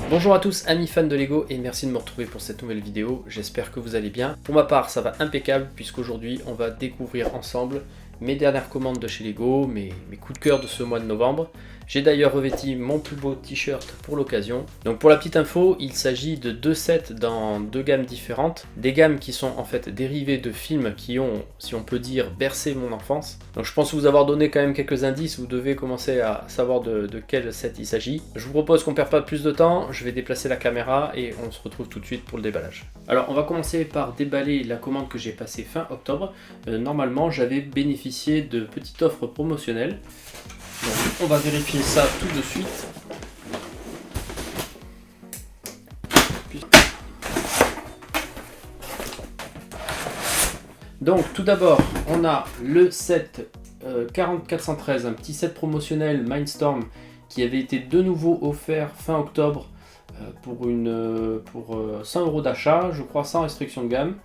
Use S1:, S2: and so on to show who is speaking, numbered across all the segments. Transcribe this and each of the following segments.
S1: Bonjour à tous amis fans de Lego et merci de me retrouver pour cette nouvelle vidéo, j'espère que vous allez bien. Pour ma part ça va impeccable puisqu'aujourd'hui on va découvrir ensemble mes dernières commandes de chez Lego, mes coups de cœur de ce mois de novembre. J'ai d'ailleurs revêti mon plus beau t-shirt pour l'occasion. Donc pour la petite info, il s'agit de deux sets dans deux gammes différentes. Des gammes qui sont en fait dérivées de films qui ont, si on peut dire, bercé mon enfance. Donc je pense vous avoir donné quand même quelques indices, vous devez commencer à savoir de quel set il s'agit. Je vous propose qu'on ne perde pas plus de temps, je vais déplacer la caméra et on se retrouve tout de suite pour le déballage. Alors on va commencer par déballer la commande que j'ai passée fin octobre. Normalement j'avais bénéficié de petites offres promotionnelles. Donc, on va vérifier ça tout de suite. Donc tout d'abord on a le set 40413, un petit set promotionnel Mindstorm qui avait été de nouveau offert fin octobre pour 100 € d'achat, je crois sans restriction de gamme.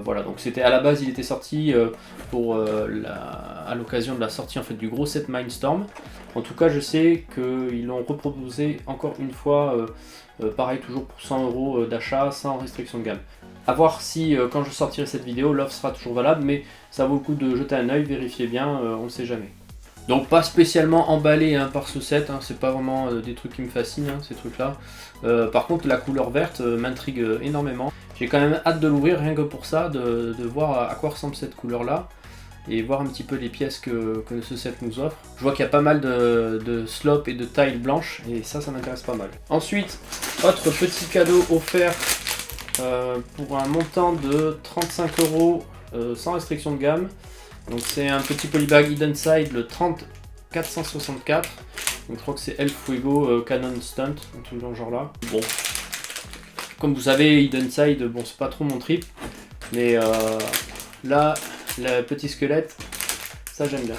S1: Voilà, donc c'était à la base, il était sorti à l'occasion de la sortie en fait du gros set Mindstorm. En tout cas, je sais qu'ils l'ont reproposé encore une fois, pareil toujours pour 100 € d'achat sans restriction de gamme. A voir si quand je sortirai cette vidéo, l'offre sera toujours valable, mais ça vaut le coup de jeter un œil, vérifiez bien, on ne sait jamais. Donc pas spécialement emballé par ce set, c'est pas vraiment des trucs qui me fascinent ces trucs là. Par contre la couleur verte m'intrigue énormément. J'ai quand même hâte de l'ouvrir rien que pour ça, de voir à quoi ressemble cette couleur là. Et voir un petit peu les pièces que ce set nous offre. Je vois qu'il y a pas mal de slope et de tailles blanches et ça m'intéresse pas mal. Ensuite, autre petit cadeau offert pour un montant de 35 € sans restriction de gamme. Donc c'est un petit polybag Hidden Side, le 30464. Donc je crois que c'est El Fuego Canon Stunt, un truc dans le genre là. Bon, comme vous savez, Hidden Side, bon c'est pas trop mon trip, mais là, le petit squelette, ça j'aime bien.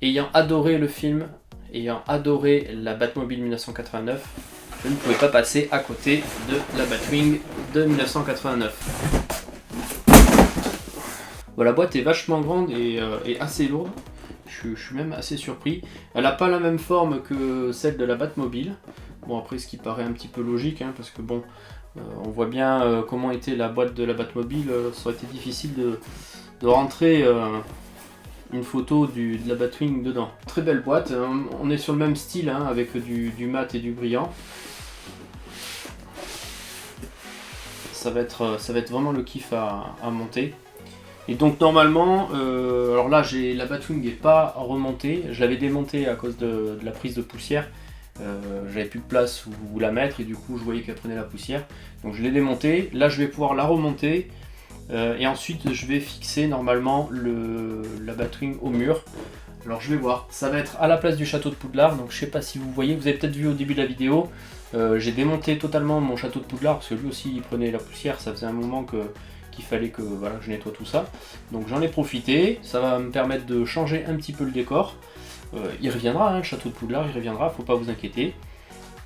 S1: Ayant adoré le film, ayant adoré la Batmobile 1989, je ne pouvais pas passer à côté de la Batwing de 1989. Bon, la boîte est vachement grande et assez lourde, je suis même assez surpris. Elle n'a pas la même forme que celle de la Batmobile. Bon après ce qui paraît un petit peu logique, parce que bon, on voit bien comment était la boîte de la Batmobile, ça aurait été difficile de rentrer une photo de la Batwing dedans. Très belle boîte, on est sur le même style avec du mat et du brillant. Ça va être vraiment le kiff à monter. Et donc normalement, alors là la Batwing n'est pas remontée, je l'avais démontée à cause de la prise de poussière. J'avais plus de place où la mettre et du coup je voyais qu'elle prenait la poussière. Donc je l'ai démontée, là je vais pouvoir la remonter et ensuite je vais fixer normalement la Batwing au mur. Alors je vais voir, ça va être à la place du château de Poudlard, donc je sais pas si vous voyez, vous avez peut-être vu au début de la vidéo, j'ai démonté totalement mon château de Poudlard parce que lui aussi il prenait la poussière, ça faisait un moment qu'il fallait que voilà, je nettoie tout ça. Donc j'en ai profité, ça va me permettre de changer un petit peu le décor. Il reviendra, le château de Poudlard, il reviendra, faut pas vous inquiéter.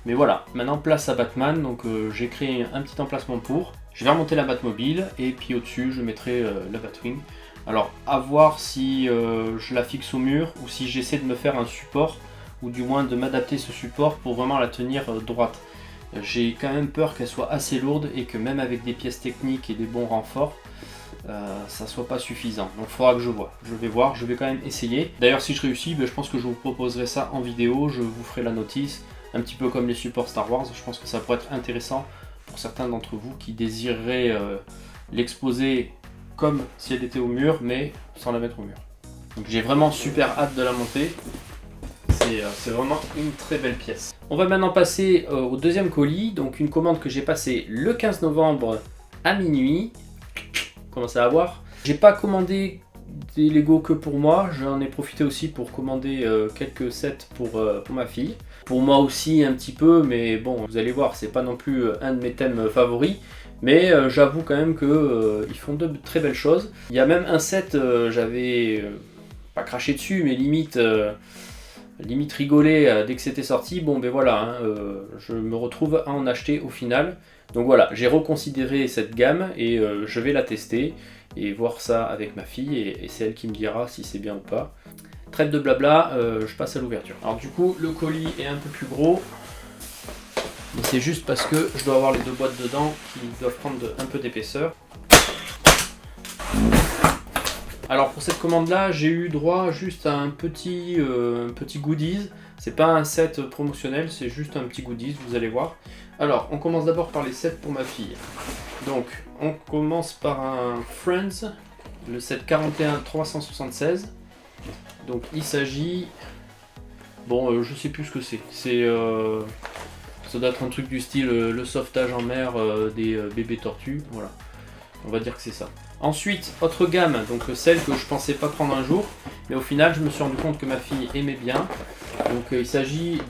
S1: Mais voilà, maintenant place à Batman, donc j'ai créé un petit emplacement pour. Je vais remonter la Batmobile et puis au-dessus je mettrai la Batwing. Alors à voir si je la fixe au mur ou si j'essaie de me faire un support ou du moins de m'adapter ce support pour vraiment la tenir droite. J'ai quand même peur qu'elle soit assez lourde et que même avec des pièces techniques et des bons renforts, ça soit pas suffisant. Donc il faudra que je vois. Je vais voir, je vais quand même essayer. D'ailleurs si je réussis, je pense que je vous proposerai ça en vidéo, je vous ferai la notice, un petit peu comme les supports Star Wars. Je pense que ça pourrait être intéressant pour certains d'entre vous qui désireraient l'exposer comme si elle était au mur, mais sans la mettre au mur. Donc j'ai vraiment super hâte de la monter. C'est vraiment une très belle pièce. On va maintenant passer au deuxième colis, donc une commande que j'ai passée le 15 novembre à minuit. Commencez à voir. J'ai pas commandé des Lego que pour moi, j'en ai profité aussi pour commander quelques sets pour ma fille. Pour moi aussi un petit peu, mais bon, vous allez voir, c'est pas non plus un de mes thèmes favoris. Mais j'avoue quand même qu'ils font de très belles choses. Il y a même un set, j'avais pas craché dessus, mais limite rigolé dès que c'était sorti. Bon ben voilà, je me retrouve à en acheter au final. Donc voilà, j'ai reconsidéré cette gamme et je vais la tester et voir ça avec ma fille et c'est elle qui me dira si c'est bien ou pas. Trêve de blabla, je passe à l'ouverture. Alors du coup, le colis est un peu plus gros. Mais c'est juste parce que je dois avoir les 2 boîtes dedans qui doivent prendre un peu d'épaisseur. Alors pour cette commande là, j'ai eu droit juste à un petit goodies. C'est pas un set promotionnel, c'est juste un petit goodies, vous allez voir. Alors on commence d'abord par les sets pour ma fille. Donc on commence par un Friends, le set 41-376. Donc il s'agit... Bon, je sais plus ce que c'est. Ça doit être un truc du style le sauvetage en mer des bébés tortues. Voilà, on va dire que c'est ça. Ensuite, autre gamme, donc celle que je pensais pas prendre un jour, mais au final je me suis rendu compte que ma fille aimait bien. Donc il s'agit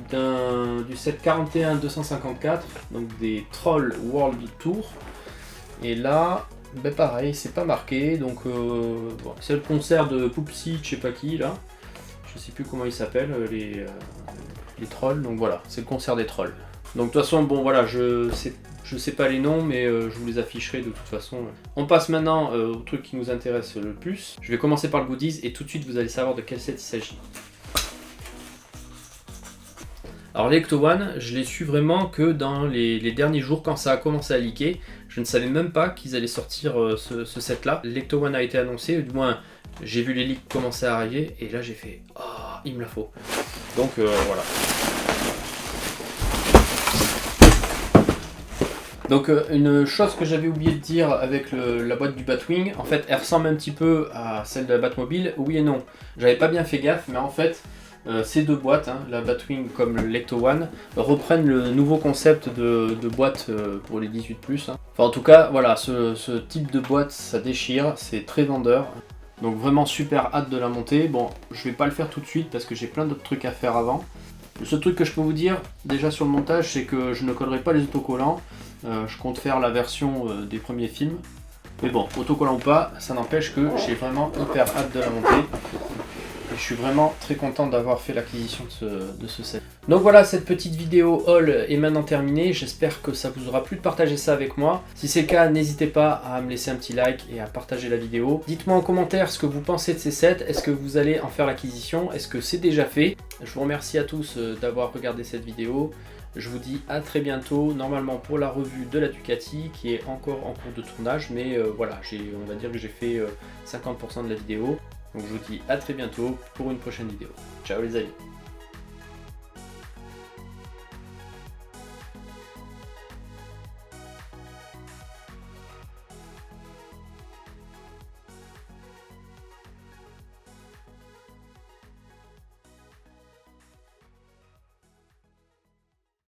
S1: du set 41-254, donc des Trolls World Tour. Et là, ben pareil, c'est pas marqué, donc bon, c'est le concert de Poupsy, je sais pas qui là. Je sais plus comment ils s'appellent, les trolls, donc voilà, c'est le concert des trolls. Donc de toute façon, bon voilà, je sais pas les noms, mais je vous les afficherai de toute façon. On passe maintenant au truc qui nous intéresse le plus. Je vais commencer par le goodies et tout de suite vous allez savoir de quel set il s'agit. Alors l'Ecto One, je l'ai su vraiment que dans les derniers jours quand ça a commencé à leaker. Je ne savais même pas qu'ils allaient sortir ce set là. L'Ecto One a été annoncé, du moins j'ai vu les leaks commencer à arriver et là j'ai fait « Oh, il me la faut ». Donc voilà. Donc une chose que j'avais oublié de dire avec la boîte du Batwing, en fait elle ressemble un petit peu à celle de la Batmobile, oui et non. J'avais pas bien fait gaffe, mais en fait ces 2 boîtes, hein, la Batwing comme l'Ecto One, reprennent le nouveau concept de boîte pour les 18+. Hein. Enfin en tout cas, voilà, ce type de boîte ça déchire, c'est très vendeur. Donc vraiment super hâte de la monter. Bon, je vais pas le faire tout de suite parce que j'ai plein d'autres trucs à faire avant. Le seul truc que je peux vous dire, déjà sur le montage, c'est que je ne collerai pas les autocollants. Je compte faire la version des premiers films. Mais bon, autocollant ou pas, ça n'empêche que j'ai vraiment hyper hâte de la monter. Et je suis vraiment très content d'avoir fait l'acquisition de ce set. Donc voilà, cette petite vidéo haul est maintenant terminée. J'espère que ça vous aura plu de partager ça avec moi. Si c'est le cas, n'hésitez pas à me laisser un petit like et à partager la vidéo. Dites-moi en commentaire ce que vous pensez de ces sets. Est-ce que vous allez en faire l'acquisition? Est-ce que c'est déjà fait? Je vous remercie à tous d'avoir regardé cette vidéo. Je vous dis à très bientôt, normalement pour la revue de la Ducati qui est encore en cours de tournage, mais voilà, on va dire que j'ai fait 50% de la vidéo. Donc je vous dis à très bientôt pour une prochaine vidéo. Ciao les amis.